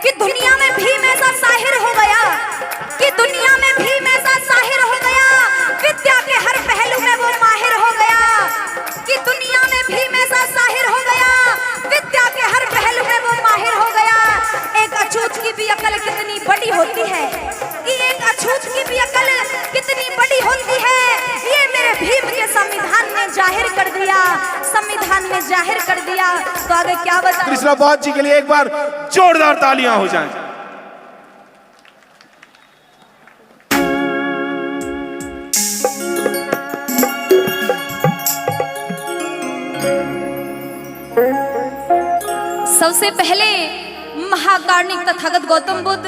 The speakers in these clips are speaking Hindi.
कि दुनिया में भीम ऐसा साहिर हो गया, कि दुनिया में भीम ऐसा साहिर हो गया, विद्या के हर पहलू में वो माहिर हो गया, कि दुनिया में भीम ऐसा साहिर हो गया, विद्या के हर पहलू में वो माहिर हो गया। एक अछूत की भी अकल कितनी बड़ी होती है, कि एक अछूत की भी अकल कितनी बड़ी होती है, ये मेरे भीम के संविधान ने जाहिर कर दिया, संविधान ने जाहिर कर दिया। तो आगे क्या बता, कृष्णा बौद्ध जी के लिए एक बार जोरदार तालियां हो जाएं। सबसे पहले महाकारुणिक तथागत गौतम बुद्ध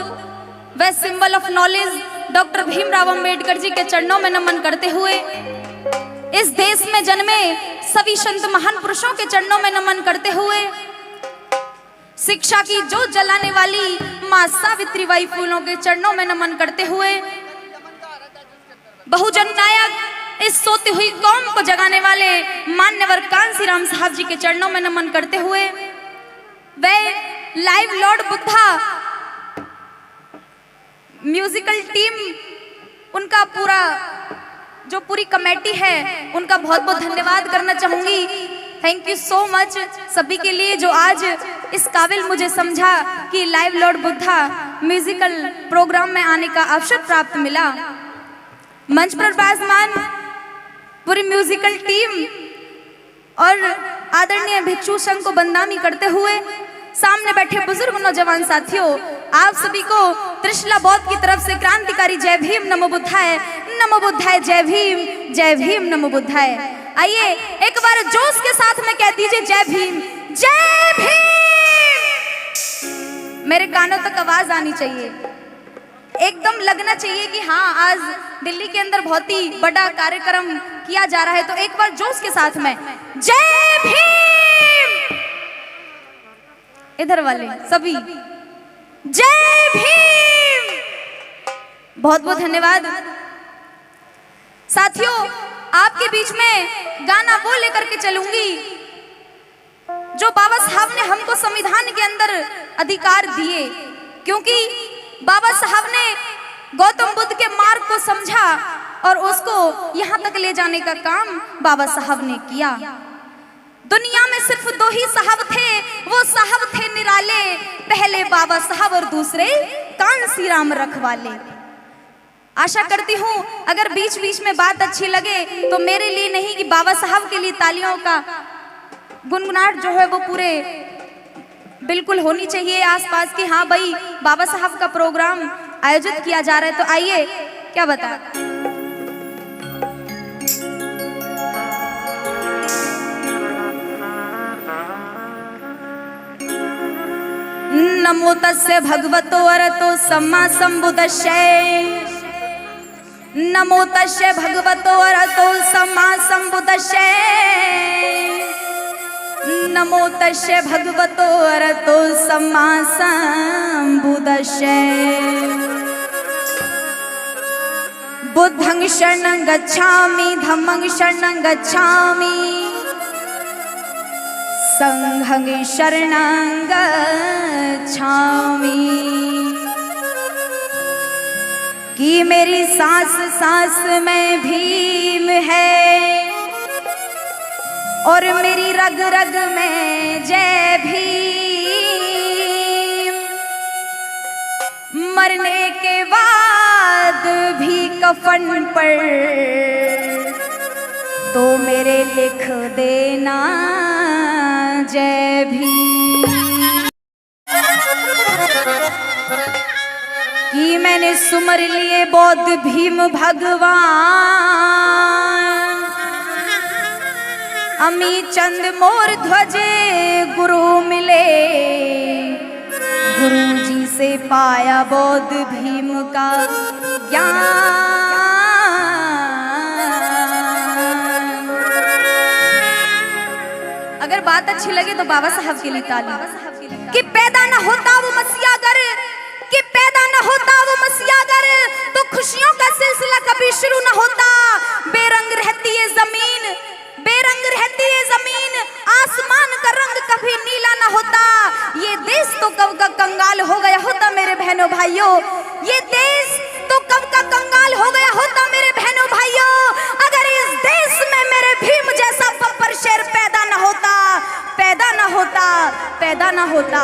व symbol of knowledge doctor Bhimrao Ambedkar ji के चरणों में नमन करते हुए, इस देश में जन्मे सभी संत महान पुरुषों के चरणों में नमन करते हुए, शिक्षा की जोत जलाने वाली मां सावित्रीबाई फूलों के चरणों में नमन करते हुए, बहुजन नायक इस सोती हुई कौम को जगाने वाले मान्यवर कांसीराम साहब जी के चरणों में नमन करते हुए, वे live Lord Buddha musical team, उनका पूरी कमेटी है, उनका बहुत बहुत धन्यवाद करना चाहूंगी। थैंक यू सो मच सभी के लिए जो आज इस काबिल मुझे समझा कि live Lord Buddha musical program में आने का अवसर प्राप्त मिला। मंच पर विराजमान पूरी म्यूजिकल टीम और आदरणीय भिक्षु संघ को बंदामी करते हुए, सामने बैठे बुजुर्ग नौजवान साथियों, आप सभी को त्रिशला बौद्ध की तरफ से क्रांतिकारी जय भीम नमो बुद्धाय, नमो बुद्धाय, जय भीम नमो बुद्धाय। आइए एक बार जोश के साथ में कह दीजिए जय भीम, जय भीम। मेरे कानों तक आवाज आनी चाहिए, एकदम लगना चाहिए कि हाँ आज दिल्ली के अंदर बहुत ही बड़ा कार्यक्रम किया जा रहा है। तो एक बार जोश के साथ में जय भीम, इधर वाले सभी जय भीम। बहुत बहुत धन्यवाद साथियों। आपके बीच में गाना वो लेकर के चलूंगी जो बाबा साहब ने हमको संविधान के अंदर अधिकार दिए, क्योंकि बाबा साहब ने गौतम बुद्ध के मार्ग को समझा और उसको यहां तक ले जाने का काम बाबा साहब ने किया। दुनिया में सिर्फ दो ही साहब थे, वो साहब थे निराले, पहले बाबा साहब और दूसरे कांसीराम रखवाले। आशा करती हूँ अगर बीच बीच में बात अच्छी लगे तो मेरे लिए नहीं कि बाबा साहब के लिए तालियों का गुनगुनाहट जो है वो पूरे बिल्कुल होनी चाहिए आसपास की। हाँ भाई बाबा साहब का प्रोग्राम आयोजित किया जा रहा है, तो आइए क्या बता। नमो तस्य भगवतो अरहतो सम्मा सम्बुद्धस्यै, नमो तस्य भगवतो अरहतो सम्मा सम्बुद्धस्यै, नमो तस्य भगवतो अरहतो सम्मा सम्बुद्धस्यै। बुद्धं शरणं गच्छामि, धम्मं शरणं गच्छामि, संघं शरणं गच्छामि। कि मेरी सांस सांस में भीम है और मेरी रग रग में जय भीम। मरने के बाद भी कफन पर तो मेरे लिख देना जय भीम। कि मैंने सुमर लिए बौद्ध भीम भगवान, अमी चंद मोर ध्वजे गुरु मिले, गुरु जी से पाया बौद्ध भीम का ज्ञान। अगर बात अच्छी लगे तो बाबा साहब के लिए ताली। कि पैदा न होता वो मसीहागर, कि पैदा न होता वो मसीहागर, तो खुशियों का सिलसिला कभी शुरू न होता। बेरंग रहती है जमीन, बेरंग रहती है जमीन, आसमान का रंग कभी नीला न होता। ये देश तो कब का कंगाल हो भाइयों, ये देश तो कब का कंगाल हो गया होता मेरे बहनों भाइयों, अगर इस देश में मेरे भीम जैसा बब्बर शेर पैदा न होता, पैदा न होता, पैदा न होता।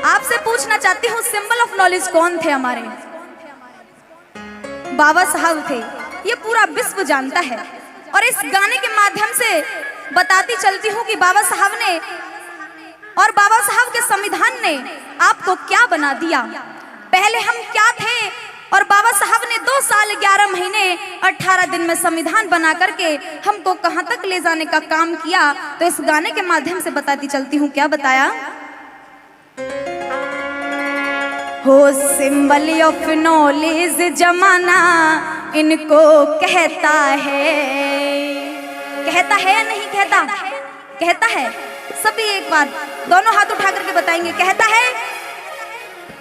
आपसे पूछना चाहती हूँ, सिंबल ऑफ नॉलेज कौन थे हमारे? बाबा साहब थे, ये पूरा विश्व जानता है। और इस गाने के माध्यम से बताती चलती हूँ कि बाबा साहब ने और बाबा साहब के संविधान ने आपको क्या बना दिया। पहले हम क्या थे और बाबा साहब ने 2 साल 11 महीने 18 दिन में संविधान बना करके हमको कहां तक ले जाने का काम किया। तो इस गाने के माध्यम से बताती चलती हूँ क्या बताया। हो सिंबल ऑफ नॉलेज जमाना इनको कहता है, कहता है या नहीं कहता? कहता है। सभी एक बार दोनों हाथ उठा करके बताएंगे कहता है।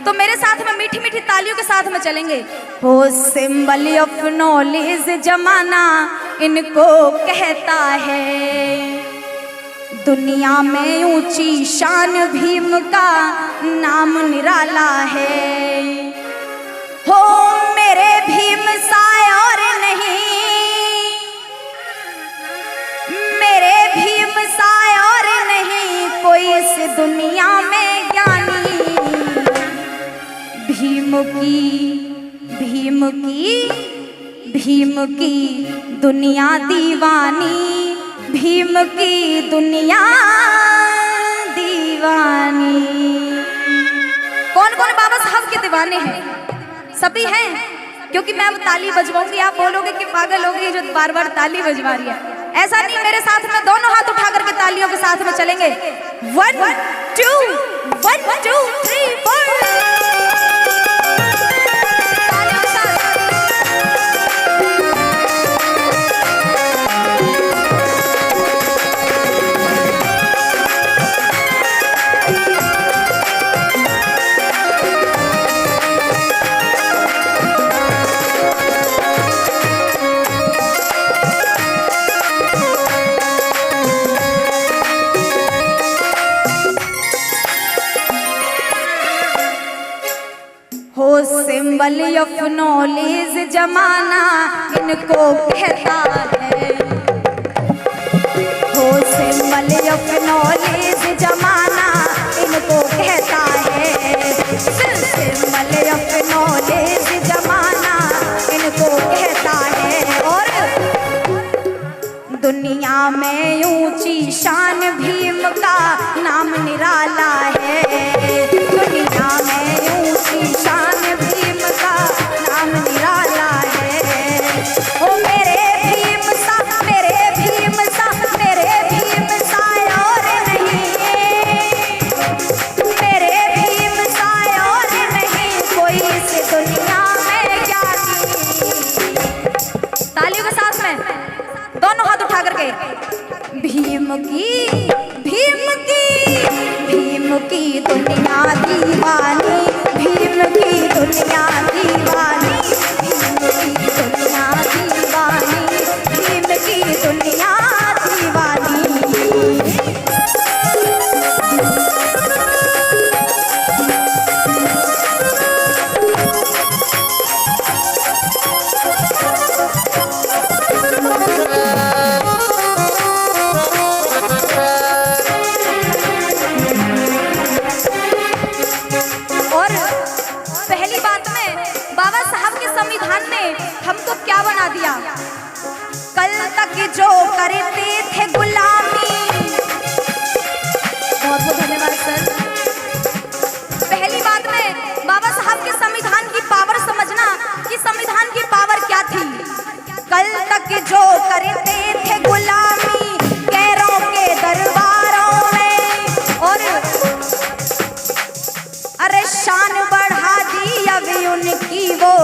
तो मेरे साथ में मीठी मीठी तालियों के साथ में चलेंगे। हो सिंबल ऑफ नॉलेज जमाना इनको कहता है, दुनिया में ऊंची शान भीम का नाम निराला है। हो मेरे भीम सा और नहीं, मेरे भीम सा और नहीं कोई इस दुनिया में ज्ञानी। भीम की दुनिया दीवानी, भीम की दुनिया दीवानी। कौन कौन बाबा साहब के दीवाने हैं? सभी हैं, क्योंकि मैं अब ताली बजवाऊंगी, आप बोलोगे कि पागल होगी जो बार बार ताली बजवा रही है। ऐसा नहीं, मेरे साथ में दोनों हाथ उठा करके तालियों के साथ में चलेंगे। 1 2 1 2 3 4। सिंबल ऑफ नॉलेज जमाना इनको कहता है। हो सिंबल ऑफ नॉलेज जमाना इनको कहता है। सिंबल ऑफ नॉलेज जमाना इनको कहता है। और दुनिया में ऊंची शान भीम का नाम निराला है। दुनिया में ऊंची शान भीम का नाम निराला है। ओ मेरे भीम सा, मेरे भीम सा, मेरे भीम सा और नहीं, मेरे भीम सा और नहीं कोई इस दुनिया में ज्ञानी। तालियों के साथ में दोनों हाथ उठा करके। भीम की दुनिया दीवानी, भीम की दुनिया दीवानी, भीम की दुनिया दीवानी, भीम की दुनिया दीवानी। हमको क्या बना दिया? कल तक जो करते थे गुलामी। बहुत बहुत धन्यवाद सर। पहली बात में बाबा साहब के संविधान की पावर समझना कि संविधान की पावर क्या थी। कल तक जो करते थे गुलामी गैरों के दरबारों में, और अरे शान बढ़ा दी अभी उनकी, वो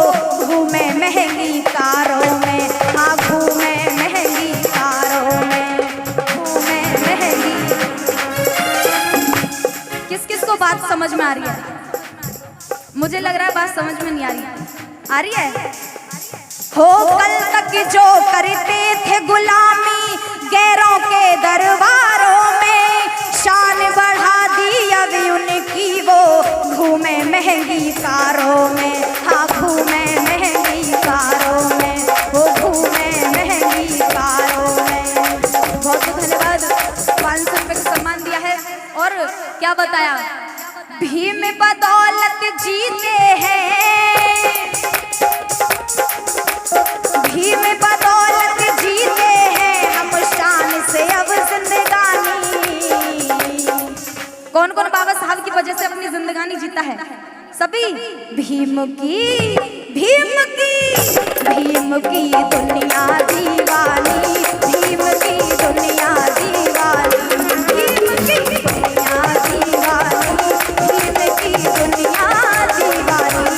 घूमे महंगी कारों में। हाँ घूमे महंगी कारों में, घूमे महंगी। किस किस को बात समझ में आ रही है? मुझे लग रहा है बात समझ में नहीं आ रही है। आ रही है? हो कल तक जो करते थे गुलामी गैरों के दरबारों में, शान बढ़ा दी अभी उनकी, वो घूमे महंगी कारों में। बताया, भीम बदौलत जीते हैं, भीम बदौलत जीते हैं हम शान से अब जिंदगानी। कौन कौन बाबा साहब की वजह से अपनी जिंदगानी जीता है? सभी। भीम की दुनिया दीवानी, भीम की दुनिया दीवानी, भीम की दुनिया दीवानी, भीम की दुनिया दीवानी।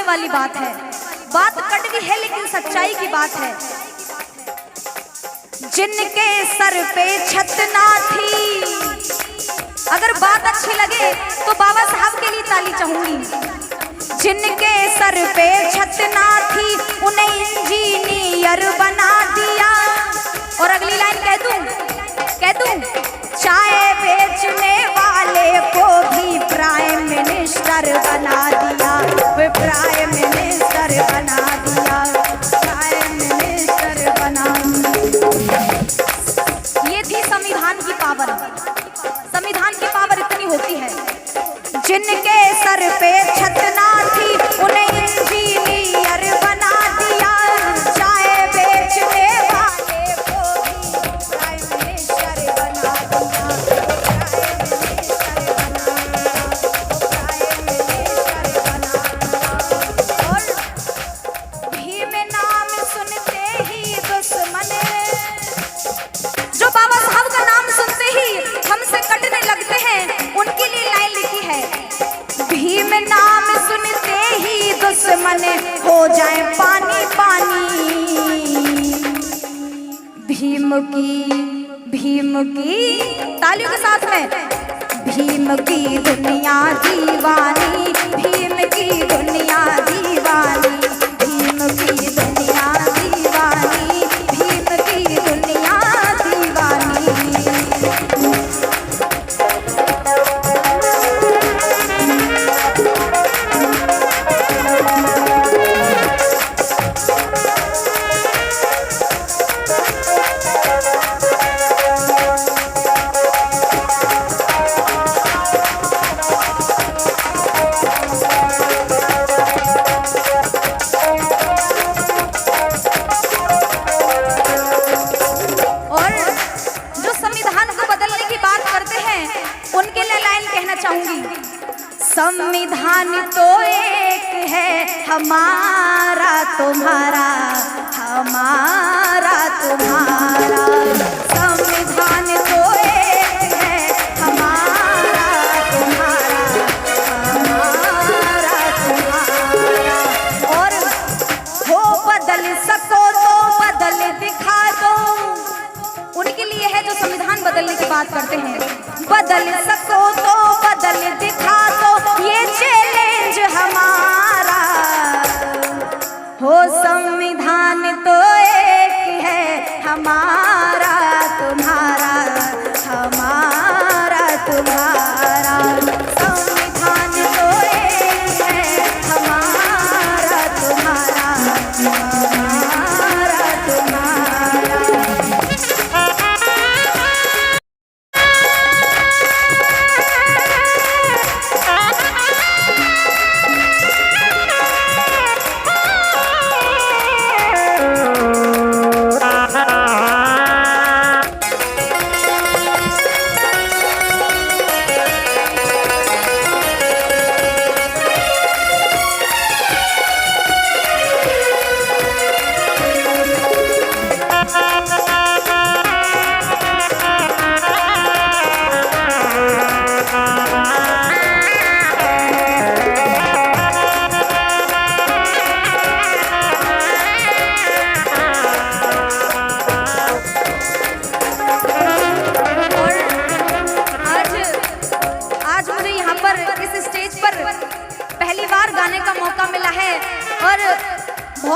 वाली बात है, बात कड़वी है लेकिन सच्चाई की बात है। जिनके सर पे छत ना थी, अगर बात अच्छी लगे तो बाबा साहब के लिए ताली चाहूंगी। जिनके सर पे छत ना थी उन्हें इंजीनियर बना दिया। और अगली लाइन कह दूं, चाय बेचने वाले को भी प्राइम मिनिस्टर बना दिया, वो प्राइम मिनिस्टर बना दिया, प्राइम मिनिस्टर बना दिया। ये थी संविधान की पावर। संविधान की पावर इतनी होती है, जिनके सर पे छत ना थी उन्हें इंजीनियर बना दिया। चाय बेचने वाले को भी प्राइम मिनिस्टर बना दिया, प्राइम मिनिस्टर बना दिया। और भीम नाम सुनते ही दुश्मन, जो बाबा साहब का नाम सुनते ही हमसे कटने लगते हैं, उनके लिए लाइन लिखी है, भीम नाम सुनते ही दुश्मन हो जाए पानी पानी। भीम की तालियों के साथ में, भीम की दुनिया दीवानी, भीम की दुनिया दीवानी, भीम की दुनिया दीवानी, भीम की दुनिया दीवानी। संविधान तो एक है हमारा तुम्हारा, हमारा तुम्हारा। संविधान तो एक है हमारा तुम्हारा, हमारा तुम्हारा। और हो बदल सको तो बदल दिखा दो। उनके लिए है जो संविधान बदलने की बात करते हैं। बदल सको तो बदल दिखा दो, ये चैलेंज हमारा। हो संविधान तो एक है हमारा तुम्हारा, हमारा तुम्हारा। संविधान तो एक है हमारा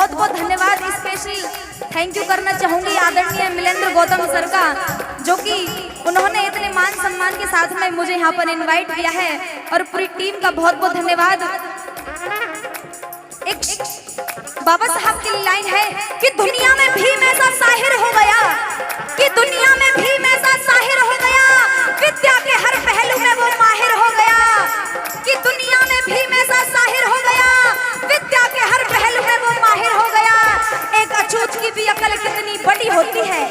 बहुत बहुत धन्यवाद स्पेशल थैंक यू करना चाहूंगी आदरणीय मिलेंद्र गौतम सर का, जो कि उन्होंने इतने मान सम्मान के साथ में मुझे यहाँ पर इनवाइट किया है, और पूरी टीम का बहुत बहुत धन्यवाद। एक बाबा साहब की लाइन है कि दुनिया में भीम ऐसा साहिर हो गया, कि दुनिया में भीम ऐसा साहिर हो गया, विद्या के हर पहलू में वो माहिर हो गया, कि दुनिया में भीम ऐसा साहिर हो गया, विद्या के हर पहलू में वो माहिर हो गया। एक अछूत की भी अकल कितनी बड़ी होती है,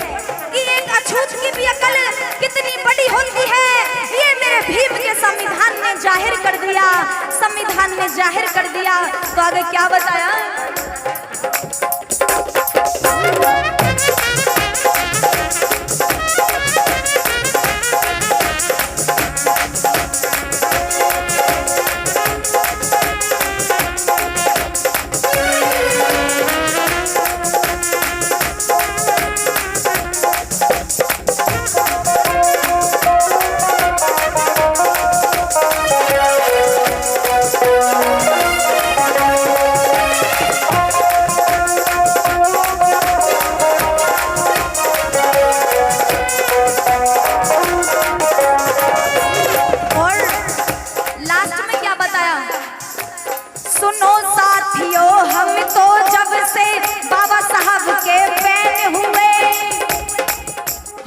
कि एक अछूत की भी अकल कितनी बड़ी होती है, ये मेरे भीम के संविधान ने जाहिर कर दिया, संविधान ने जाहिर कर दिया। तो आगे क्या बताया? सुनो साथियों हम तो जब से बाबा साहब के फैन हुए,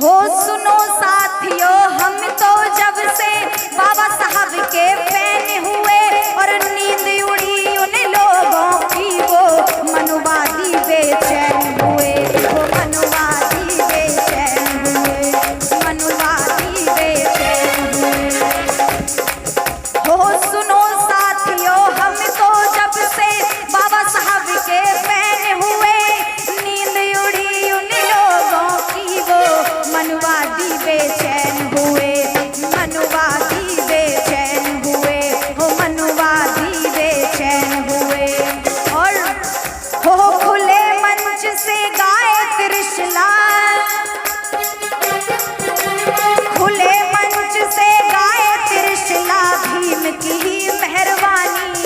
हो सुनो साथियों हम तो जब से बाबा साहब के फैन हुए, और नींद उड़ी उन लोगों की वो मनुवादी बेचैन हुए, वो मनुवादी बेचैन हुए, मनुवादी बेचैन हुए। हो सुनो साथियों हम तो जब से बाबा साहब के फैन हुए, नींद उड़ी उन लोगों की वो मनुवादी बेचैन हुए, मनुवादी बेचैन हुए, वो मनुवादी बेचैन हुए। और हो खुले मंच से गाए त्रिशला, खुले मंच से गाए त्रिशला भीम की मेहरबानी।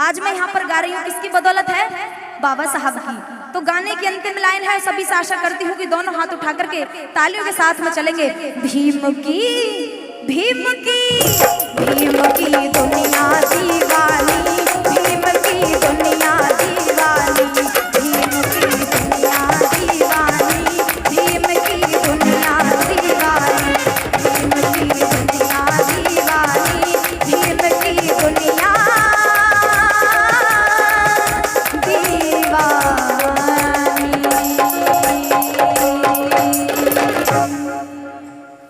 आज मैं यहाँ पर गा रही हूँ, किसकी बदौलत है? बाबा साहब की। तो गाने की अंतिम लाइन है, सभी से आशा करती हूँ कि दोनों हाथ उठा करके तालियों के साथ में चलेंगे। भीम की, भीम की, भीम की दुनिया दीवानी, भीम की दुनिया दीवानी, भीम की दुनिया दीवानी, भीम की दुनिया दीवानी, भीम की दुनिया दीवानी, भीम की दुनिया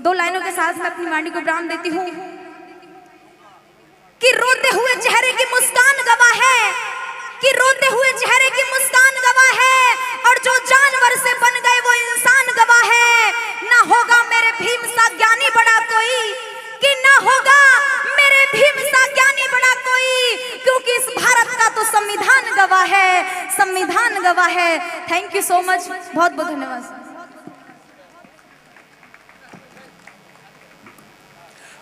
दो लाइनों के साथ मैं अपनी वाणी को विराम देती हूँ कि रोते हुए चेहरे की मुस्कान गवाह है, कि रोते हुए चेहरे की मुस्कान गवाह है, और जो जानवर से बन गए वो इंसान गवाह है। ना होगा मेरे भीम सा ज्ञानी बड़ा कोई, कि ना होगा मेरे भीम सा ज्ञानी बड़ा कोई, क्योंकि इस भारत का तो संविधान गवाह है, संविधान गवाह है। थैंक यू सो मच, बहुत बहुत धन्यवाद।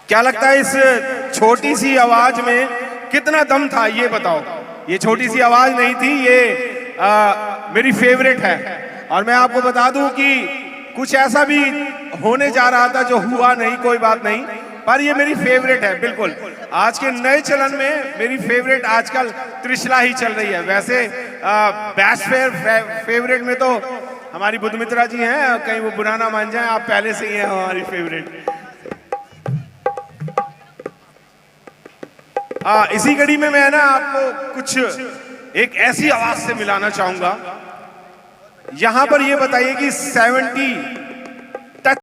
क्या लगता है इस छोटी सी आवाज में कितना दम था, ये बताओ। ये छोटी सी आवाज नहीं थी, ये मेरी फेवरेट है। और मैं आपको बता दूं कि कुछ ऐसा भी होने जा रहा था जो हुआ नहीं, कोई बात नहीं, पर ये मेरी फेवरेट है। बिल्कुल आज के नए चलन में मेरी फेवरेट आजकल त्रिशला ही चल रही है। वैसे बेस्ट फेवरेट में तो हमारी बुद्धमित्रा जी हैं, कहीं वो बुरा ना मान जाए, आप पहले से ही हैं हमारी फेवरेट। इसी कड़ी में मैं ना आपको कुछ एक ऐसी आवाज से मिलाना चाहूंगा। यहां पर ये बताइए कि 70